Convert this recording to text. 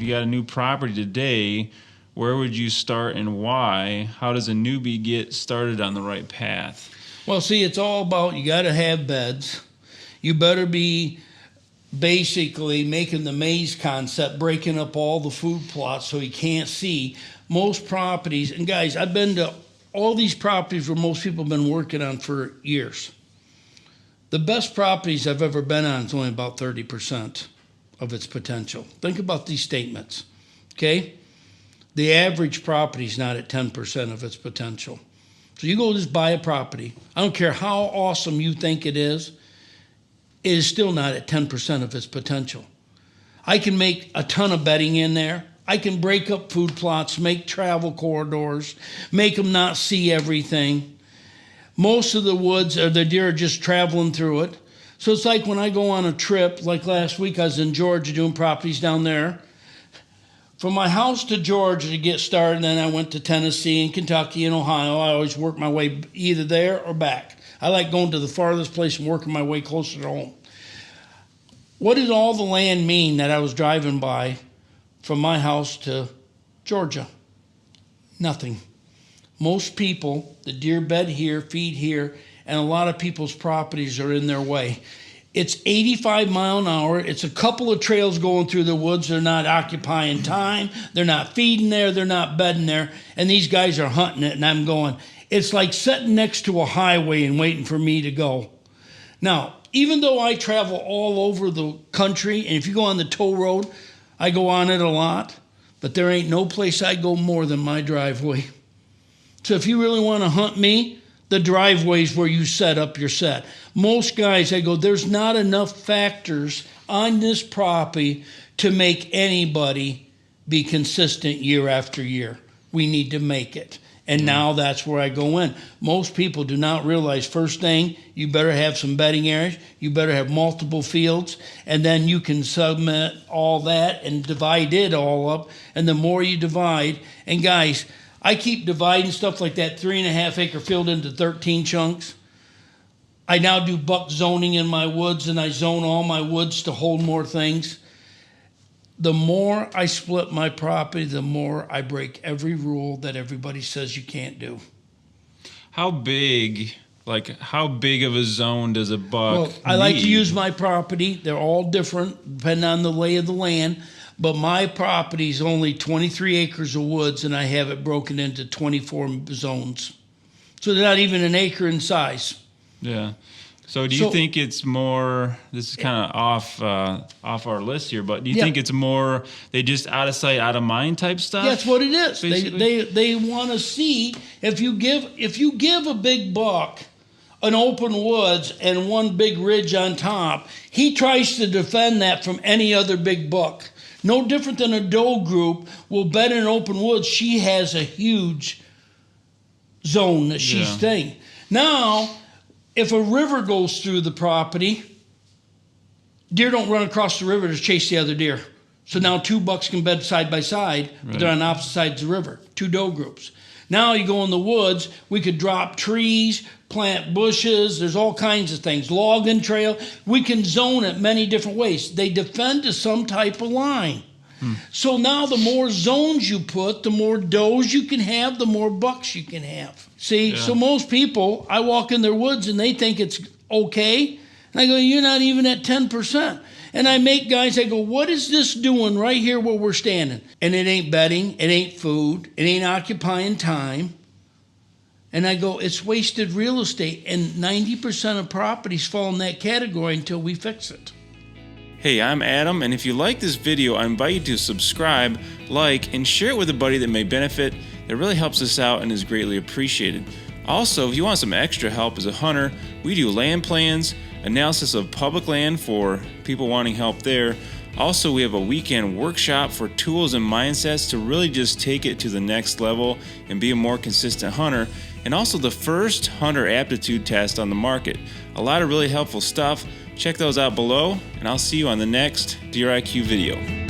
you got a new property today, where would you start and why? How does a newbie get started on the right path? Well, see, it's all about, you got to have beds. You better be basically making the maze concept, breaking up all the food plots so you can't see. Most properties, and guys, I've been to all these properties where most people have been working on for years. The best properties I've ever been on is only about 30% of its potential. Think about these statements, okay? The average property is not at 10% of its potential. So you go just buy a property. I don't care how awesome you think it is still not at 10% of its potential. I can make a ton of bedding in there. I can break up food plots, make travel corridors, make them not see everything. Most of the woods or the deer are just traveling through it. So it's like when I go on a trip, like last week I was in Georgia doing properties down there. From my house to Georgia to get started, then I went to Tennessee and Kentucky and Ohio. I always work my way either there or back. I like going to the farthest place and working my way closer to home. What did all the land mean that I was driving by from my house to Georgia? Nothing. Most people, the deer bed here, feed here, and a lot of people's properties are in their way. It's 85 mile an hour. It's a couple of trails going through the woods. They're not occupying time. They're not feeding there. They're not bedding there. And these guys are hunting it, and I'm going, it's like sitting next to a highway and waiting for me to go. Now, even though I travel all over the country, and if you go on the toll road, I go on it a lot, but there ain't no place I go more than my driveway. So if you really want to hunt me, the driveway's where you set up your set. Most guys, I go, there's not enough factors on this property to make anybody be consistent year after year. We need to make it. And now that's where I go in. Most people do not realize, first thing, you better have some bedding areas, you better have multiple fields, and then you can submit all that and divide it all up. And the more you divide, and guys, I keep dividing stuff like that 3.5 acre field into 13 chunks. I now do buck zoning in my woods, and I zone all my woods to hold more things. The more I split my property, the more I break every rule that everybody says you can't do. How big of a zone does a buck I like need? to use my property. They're all different depending on the lay of the land. But my property is only 23 acres of woods, and I have it broken into 24 zones. So they're not even an acre in size. Yeah. So do you think it's more, this is kind of off our list here, but do you think it's more they just out of sight, out of mind type stuff? That's what it is. They want to see if you give a big buck an open woods and one big ridge on top, he tries to defend that from any other big buck. No different than a doe group will bed in open woods. She has a huge zone that she's staying. Now, if a river goes through the property, deer don't run across the river to chase the other deer. So now two bucks can bed side by side, but they're on opposite sides of the river, two doe groups. Now you go in the woods, we could drop trees, plant bushes, there's all kinds of things, logging trail. We can zone it many different ways. They defend to some type of line. So now the more zones you put, the more does you can have, the more bucks you can have. See, so most people, I walk in their woods and they think it's okay. And I go, you're not even at 10%. And I make guys, I go, what is this doing right here where we're standing? And it ain't bedding, it ain't food, it ain't occupying time. And I go, it's wasted real estate. And 90% of properties fall in that category until we fix it. Hey, I'm Adam, and if you like this video, I invite you to subscribe, like, and share it with a buddy that may benefit. That really helps us out and is greatly appreciated. Also, if you want some extra help as a hunter, we do land plans, analysis of public land for people wanting help there. Also, we have a weekend workshop for tools and mindsets to really just take it to the next level and be a more consistent hunter. And also the first hunter aptitude test on the market. A lot of really helpful stuff. Check those out below, and I'll see you on the next Deer IQ video.